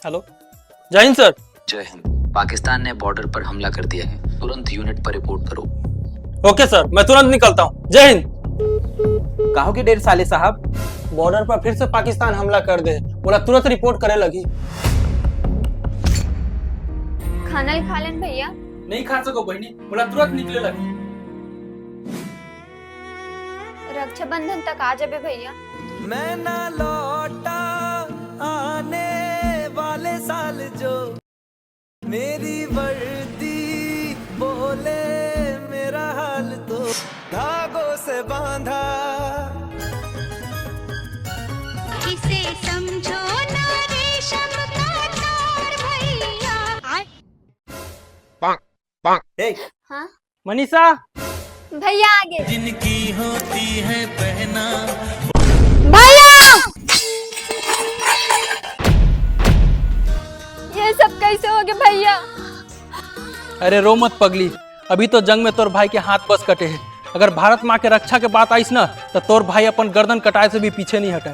Hello, जय Hind sir. जय हिंद। पाकिस्तान ने बॉर्डर पर हमला कर दिया है, तुरंत यूनिट पर रिपोर्ट करो। ओके सर, मैं तुरंत निकलता हूँ। जय हिंद। कहो कि 1.5 साले साहब बॉर्डर पर फिर से पाकिस्तान हमला कर दे, बोला तुरंत रिपोर्ट करे लगी। खाना ही खा लें भैया। नहीं खा सको बहनी, बोला तुरंत निकले लगी। रक्षाबंधन तक आ जाबे भैया। मैं ना लौटा आने वाले साल जो मेरी वर्दी बोले मेरा हाल तो धागों से बांधा। इसे समझो ना रेशम का तार भैया। हाँ मनीषा, भैया आगे। जिनकी होती है पहना भैया ये सब कैसे हो गया भैया? अरे रो मत पगली, अभी तो जंग में तोर भाई के हाथ बस कटे हैं। अगर भारत माँ के रक्षा के बात आईस ना तो तोर भाई अपन गर्दन कटाए से भी पीछे नहीं हटे।